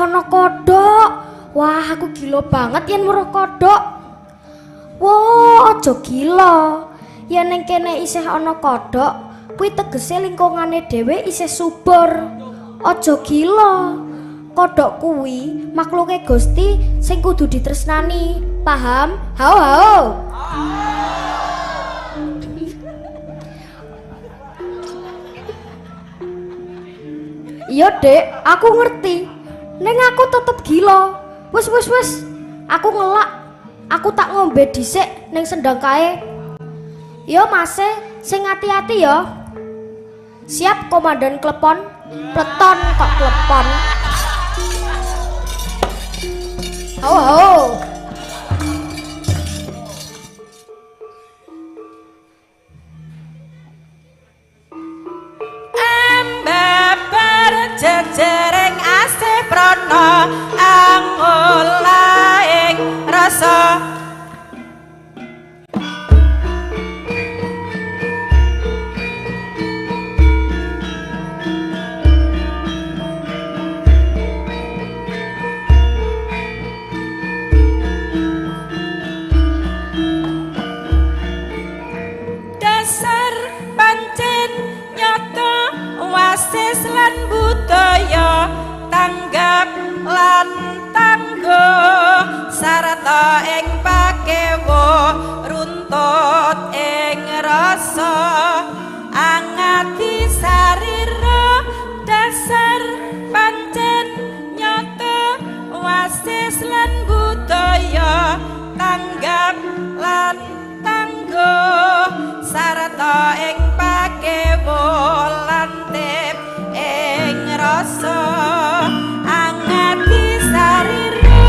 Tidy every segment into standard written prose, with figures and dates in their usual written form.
ana kodhok. Wah, aku gila banget yen weruh kodhok. Wah, aja gila. Yen ning kene isih ana kodhok, kuwi tegese lingkungane dhewe isih subur. Aja gila. Kodhok kuwi makhluke Gusti sing kudu ditresnani. Paham? Hao hao. Iya, Dek, aku ngerti. Neng aku tetep gila. Wes. Aku ngelak. Aku tak ngombe dhisik ning sendang kae. Yo, Mase, sing hati-hati ya. Siap, Komandan Klepon. Pleton kok klepon. Hao. Jejering asih prana angulaing rasa dasar pancen nyata wasis lan budaya tanggap lan tangguh sarta ing pakewa runtut ing rasa angati sarira dasar pancen nyata wasis lan budaya tanggap lan tangguh sarta ing pakewa lantip ing rasa angati sarira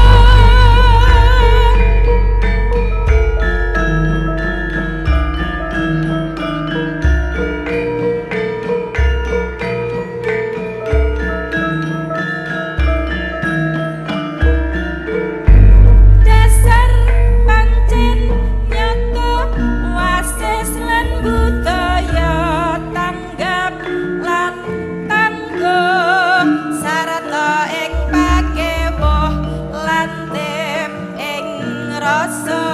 dasar pancen nyata wasis lan budaya tanggap lan tangguh sarta ing pakewa lantip ing rasa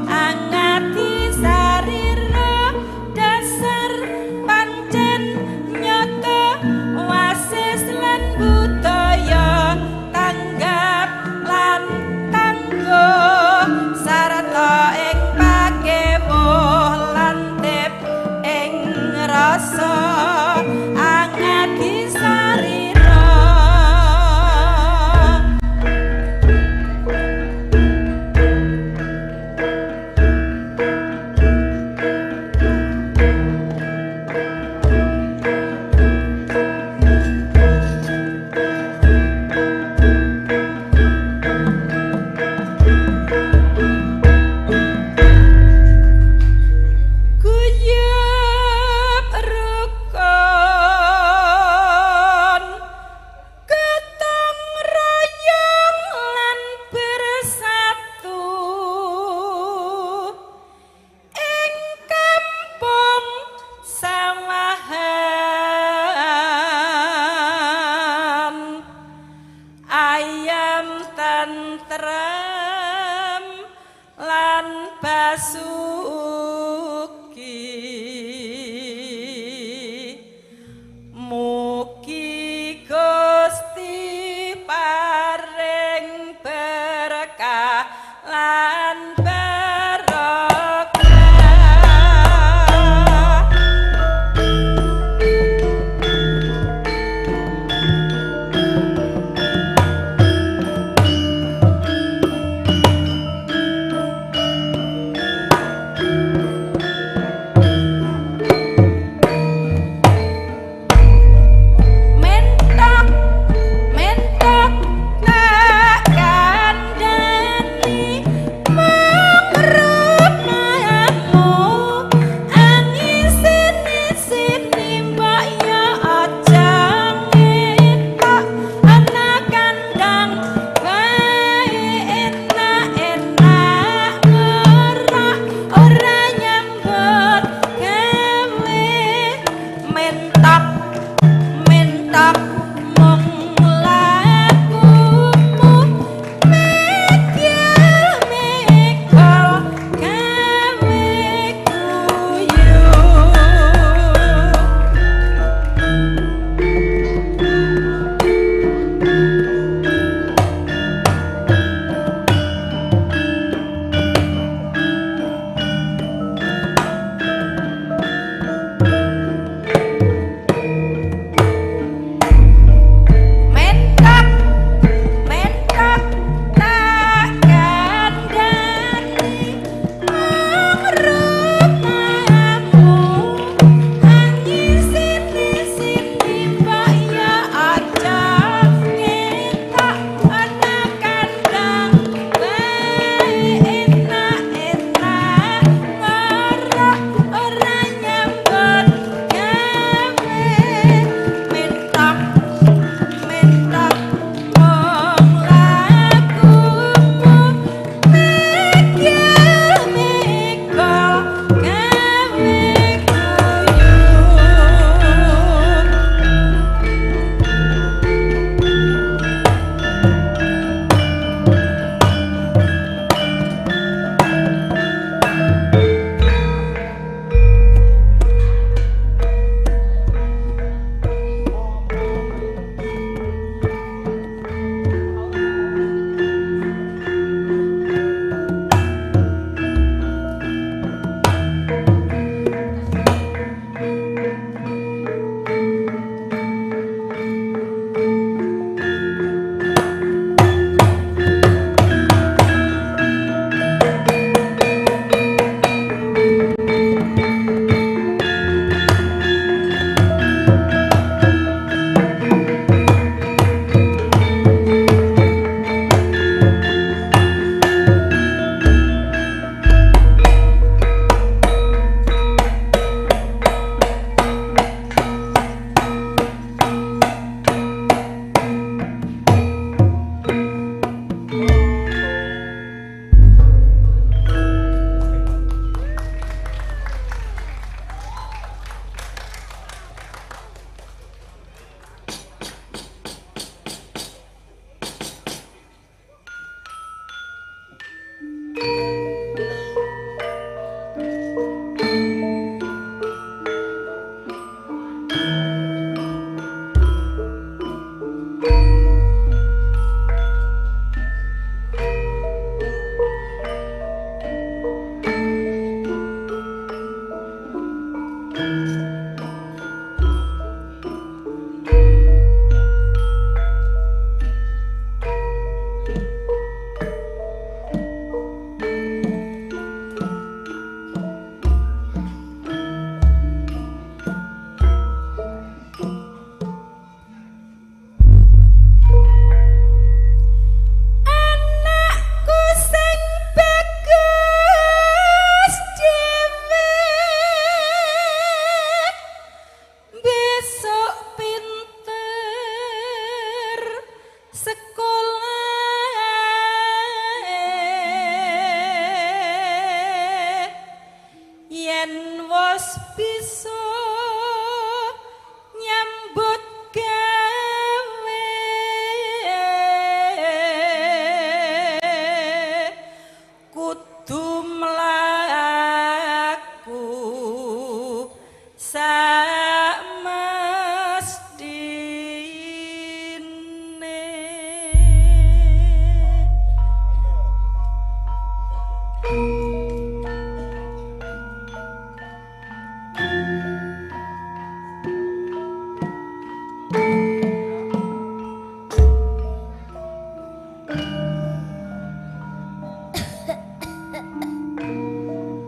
angati sarira dasar pancen nyata wasis lan budaya tanggap lan tangguh sarta ing pakewa lantip ing rasa angati sarira guyub rukun gotong royong lan bersatu ing kampung sawahan ayam tentrem lan basuki mugi Gusti paring berkah lan barokah wis bisa nyambut gawe kudu mlaku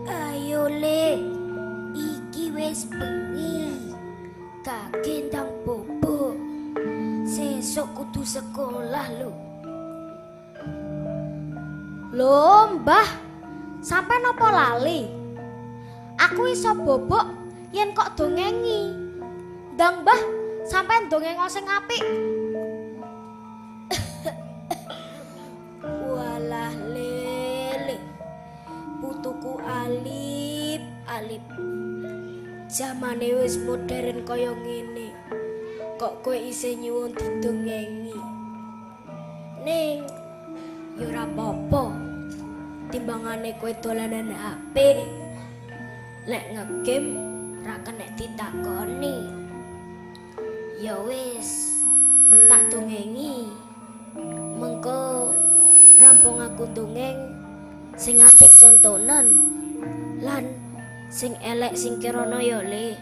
Ayo Le, iki wis bengi. Kagendang bobo. Sesuk kudu sekolah lho. Lho, Mbah, sampai nopo lali? Aku iso bobok yen kok dongengi. Ndang Mbah, sampai dongeng sing apik. Walah lele, putuku alip. Zamane wis modern kaya ngene. Kok kowe isih nyuwun didongengi? Ning ya ora apa-apa. Timbangane kowe dolanan HP. Lek ngegame ra kenek ditakoni. Ya wis, tak dongengi. Mengko rampung aku dongeng sing apik contonan lan sing elek sing kirana ya Le.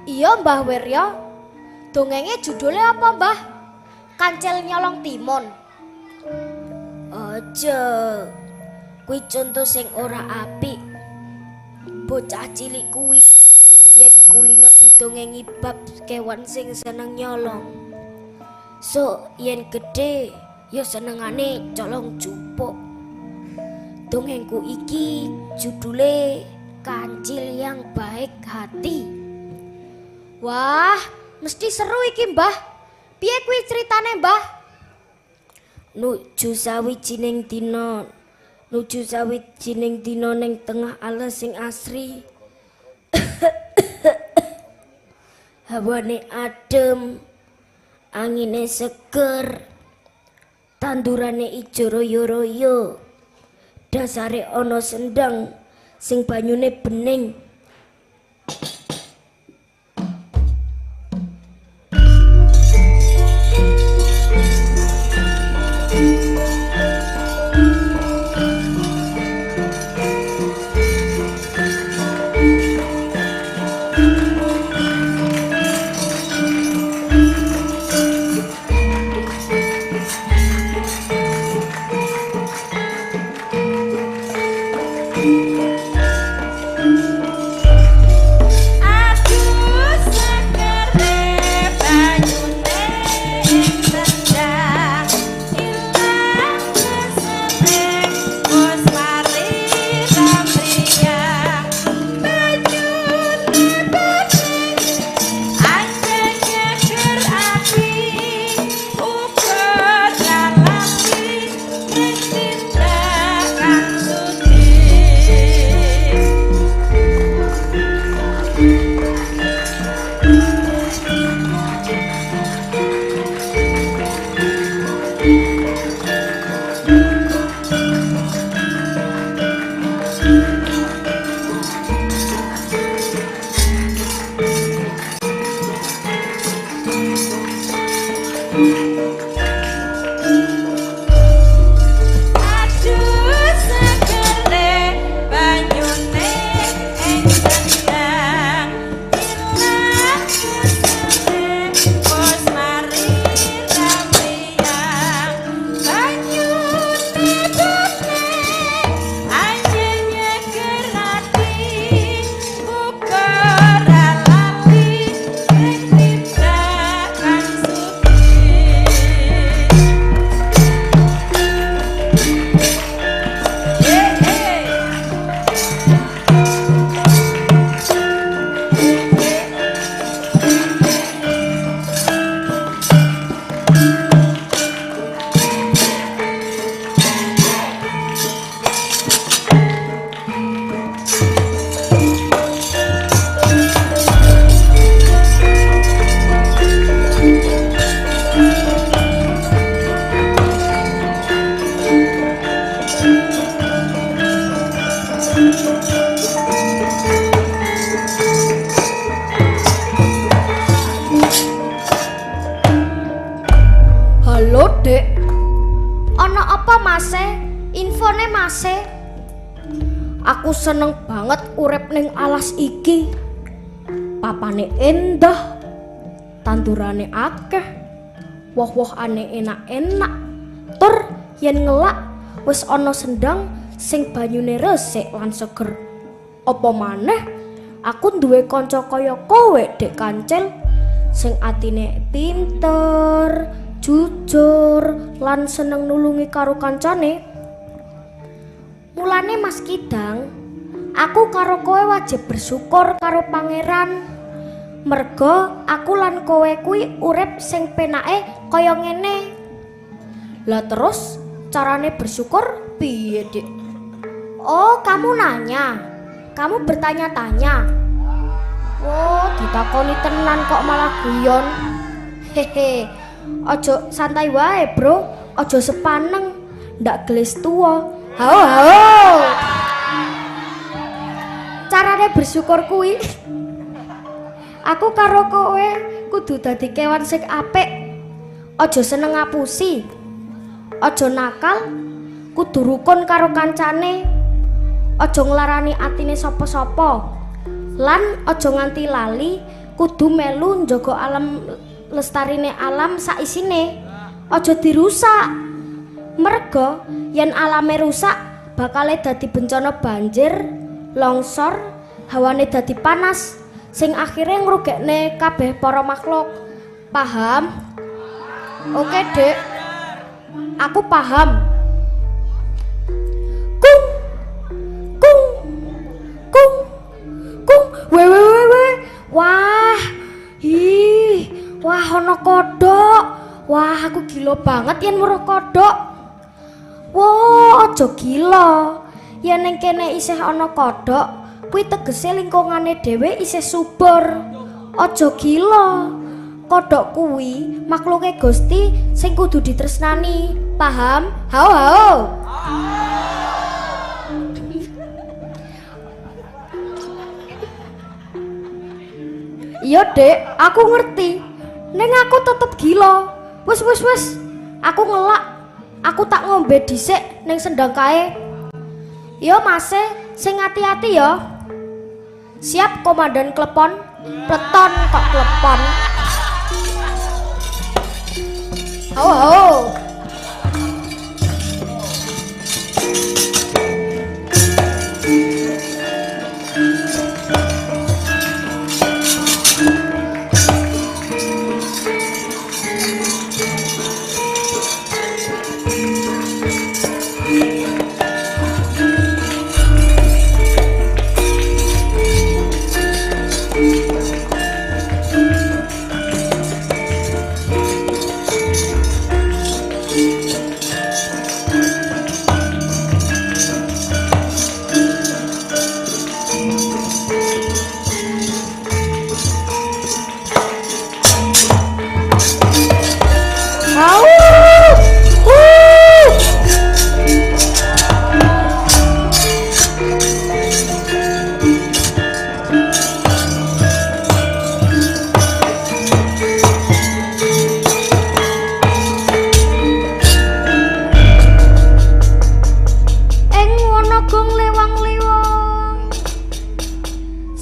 Iya Mbah Wirya. Dongenge judule apa Mbah? Kancil nyolong timun. Aja. Kuwi contoh sing ora apik. Bocah cilik kuwi yen kulino didongengi bab kewan sing seneng nyolong. So yen gede ya senengane colong jupuk. Dongengku iki judule Kancil yang Baik Hati. Wah, mesti seru iki Mbah. Piye kuwi ceritane Mbah? Nuju sawijining dina ning tengah alas sing asri. Hawane adem, angine seger, tandurane ijo royo-royo, dasare ana sendang sing banyune bening. Halo, Dek. Ana apa, Mase? Infone, Mase. Aku seneng banget urip ning alas iki. Papane endah, tandurane akeh, woh-wohane enak-enak. Tur yen ngelak wis ana sendang sing banyune resik lan seger. Apa maneh aku duwe kanca kaya kowe, Dek Kancil, sing atine pinter, jujur lan seneng nulungi karo kancane. Mulane Mas Kidang, aku karo kowe wajib bersyukur karo pangeran. Merga aku lan kowe kuwi urip sing penake kaya ngene. Lah terus carane bersyukur piye, Dik? Oh, kamu nanya. Kamu bertanya-tanya. Oh, ditakoni tenan kok malah guyon. Hehe. Ojo santai wae, Bro. Ojo sepaneng. Ndak gelis tuwa. Hao. Carane bersyukur kuwi aku karo kowe kudu dadi kewan sing apik. Aja seneng ngapusi. Aja nakal, kudu rukun karo kancane. Aja nglarani atine sapa-sapa. Lan aja nganti lali kudu melu njaga alam lestarine alam sak isine. Aja dirusak. Merga yen alame rusak bakale dadi bencana banjir, longsor, hawane dadi panas sing akhirnya ngrugekne kabeh para makhluk. Paham? Oke, Dek. Aku paham. Kung. Kung. Kung. Kung. We. Wah. Ih, wah ana kodhok. Wah, aku gila banget yen weruh kodhok. Wah, aja gila. Yen ning kene isih ana kodhok, kuwi tegese lingkungane dhewe isih subur. Aja gila. Kodhok kuwi makhluke Gusti sing kudu ditresnani. Paham? Hao. Iya, Dek, aku ngerti. Ning aku tetep gila. Wis. Aku ngelak. Aku tak ngombe dhisik ning sendang kae. Yo Mase, sing hati-hati ya. Siap, Komandan Klepon. Pleton kok klepon. Hao.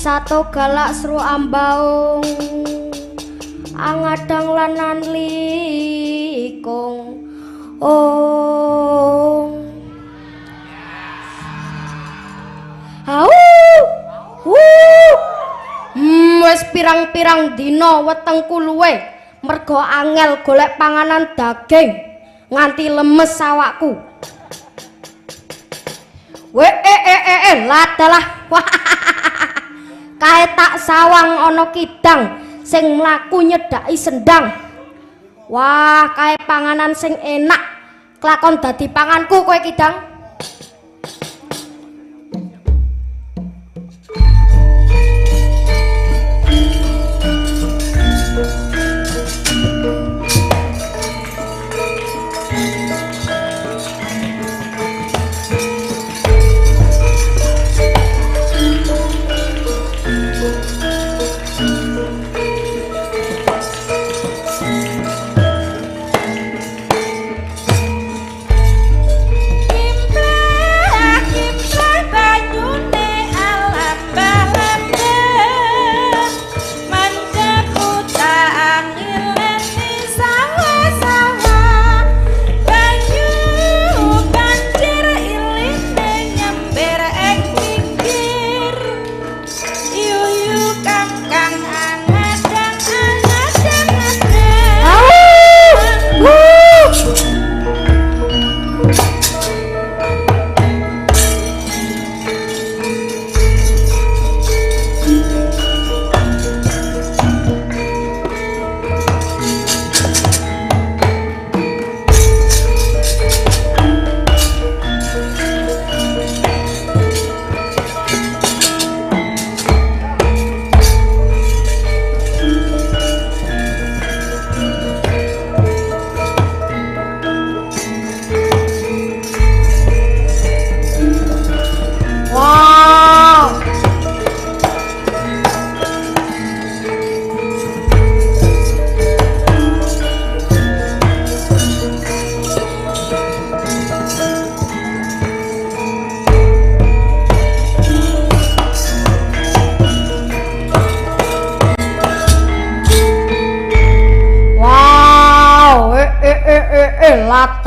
Sato galak seru ambaung angadang lanan likung wis pirang-pirang dina wetengku luwe merga angel golek panganan daging nganti lemes awakku. Ladalah. Kae tak sawang ana kidang sing mlaku nyedaki sendang. Wah, kae panganan sing enak. Kelakon dadi panganku kowe kidang.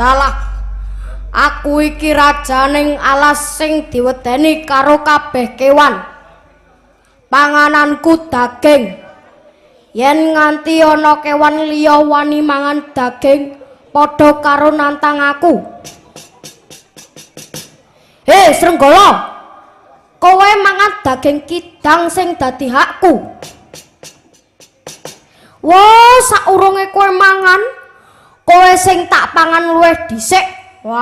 dalah. Aku iki rajaning alas sing diwedeni karo kabeh kewan. Pangananku daging. Yen nganti ana kewan liya wani mangan daging, padha karo nantang aku. Hei, Srenggala. Kowe mangan daging kidang sing dadi hakku. Wah, saurunge kowe mangan, kowe sing tak pangan luwih dhisik. Wow.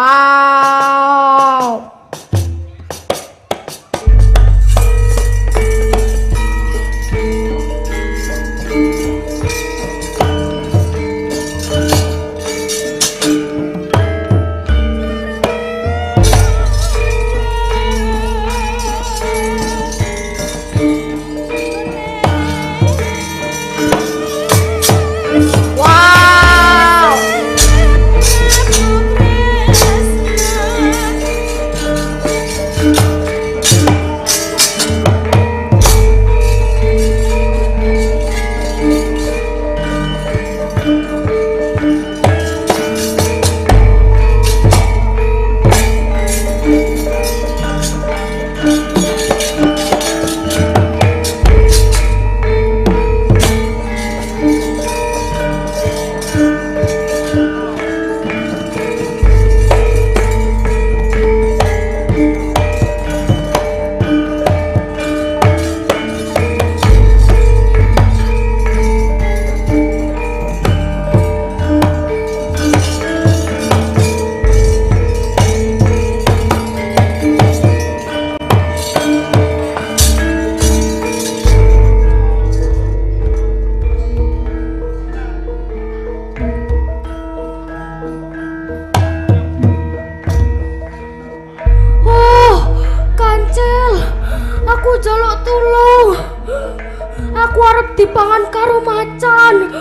Dipangan karo macan.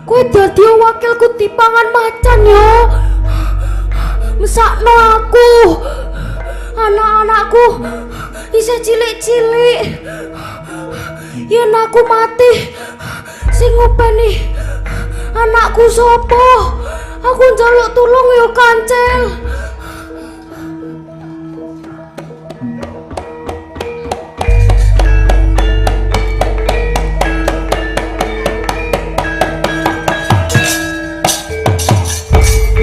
Kowe dadi wakilku dipangan macan ya. Mesakno aku. Anak-anakku isih cilik-cilik. Yen aku mati, sing ngopeni anakku sapa? Aku njaluk tulung ya, Kancil.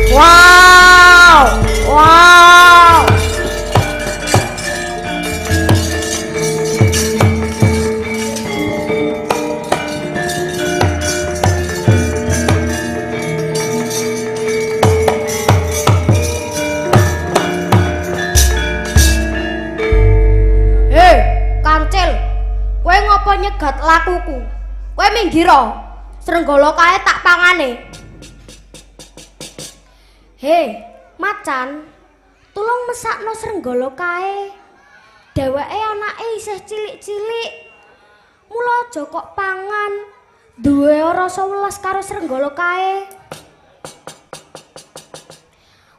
Wow! Wow! Hei, Kancil. Kowe ngopo nyegat lakuku? Kowe minggiro. Srenggala kae tak pangane. Hei, macan, tulung mesakno Srenggala kae. Dheweke anake isih cilik-cilik. Mula aja kok pangan. Duwe rasa welas karo Srenggala kae.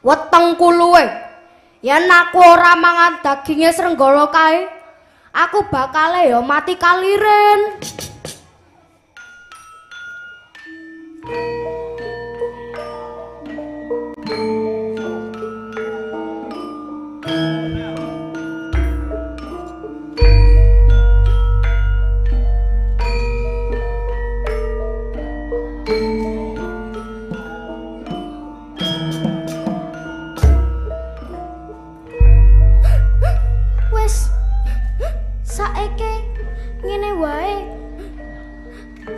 Wetengku luwe. Yen aku ora mangan daginge Srenggala kae, aku bakale ya mati kaliren.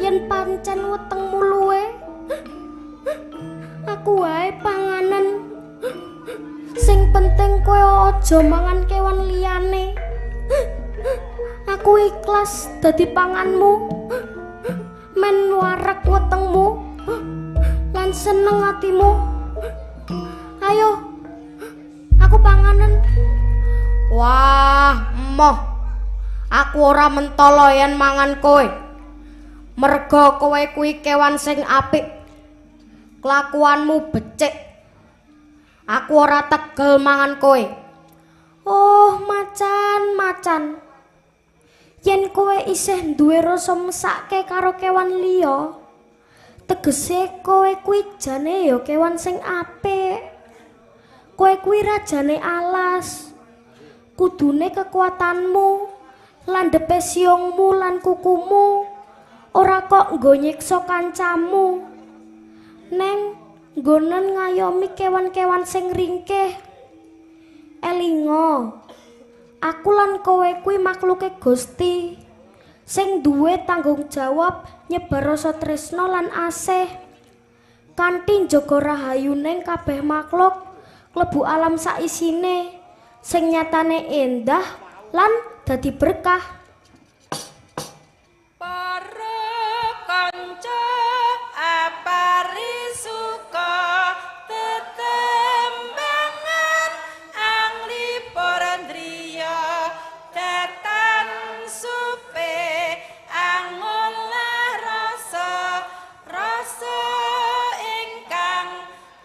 Yen pancen wetengmu luwe, aku wae panganan. Sing penting kowe aja mangan kewan liyane. Aku ikhlas dadi panganmu. Men warak wetengmu lan seneng atimu. Ayo, aku panganan. Wah, emoh. Aku ora mentolo yen mangan kowe. Merga kowe kuwi kewan sing apik. Kelakuanmu becik. Aku ora tegel mangan kowe. Oh, macan. Yen kowe isih duwe rasa mesake karo kewan liya, tegese kowe kuwi jane ya kewan sing apik. Kowe kuwi rajane alas. Kudune kekuatanmu, landhepe siungmu lan kukumu ora kok nggo nyiksa kancamu. Neng nggonen ngayomi kewan-kewan sing ringkih. Elinga, aku lan kowe kuwi makhluke Gusti sing duwe tanggung jawab nyebar rasa tresna lan asih kanthi njaga rahayuning kabeh makhluk klebu alam saisine sing nyatane endah lan dadi berkah. Para kanca apari suka tetembangan angli porandria datan supe angolah rasa ingkang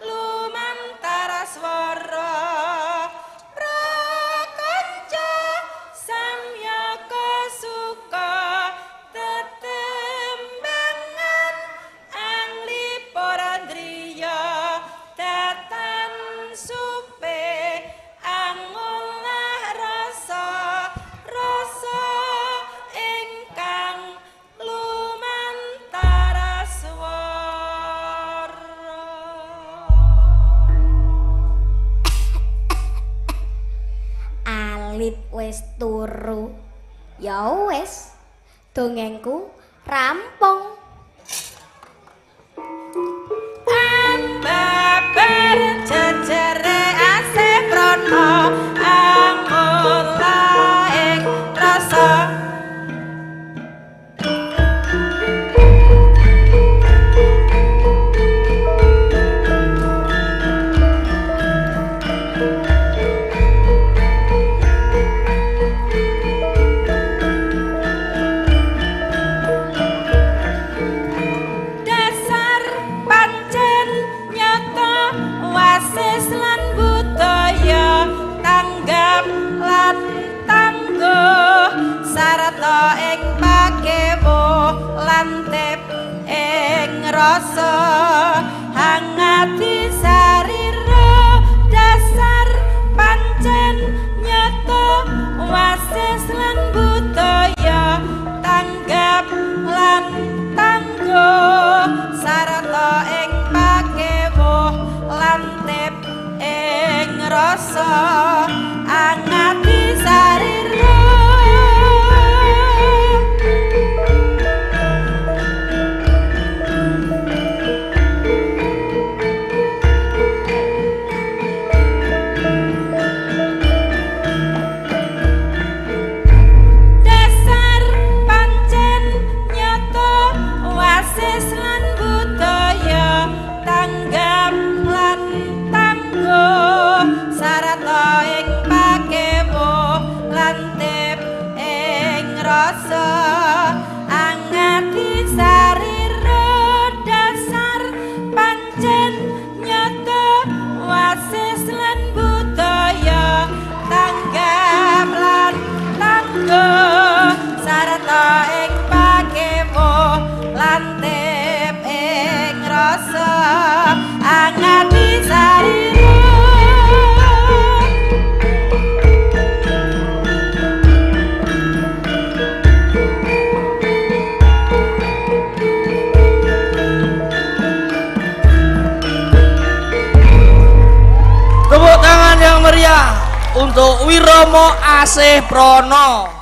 lumantara swara prakanca samyaka suka tetembangan angli porandria datan supe angolah rasa ingkang lumantara swara. Alip wis turu. Ya wis, dongengku rampung. Babar jejere asih prana angolah ing rasa. Dasar pancen nyata wasis lan budaya tanggap lan tangguh sarta ing pakewo lantip ing rasa hangati sarira. Dasar pancen nyata wasis lan budaya tanggap lan tangguh sarta ing pakewo lantip ing rasa angati sarira. Dasar pancen nyata wasis lan budaya tanggap lan tangguh sarta ing pakewo lantip ing rasa angati sarira. Dasar pancen nyata wasis lan budaya tanggap lan tangguh sarta ing pakewo lantip ing rasa angati sarira. Tepuk tangan yang meriah untuk Wiromo Asih Prono.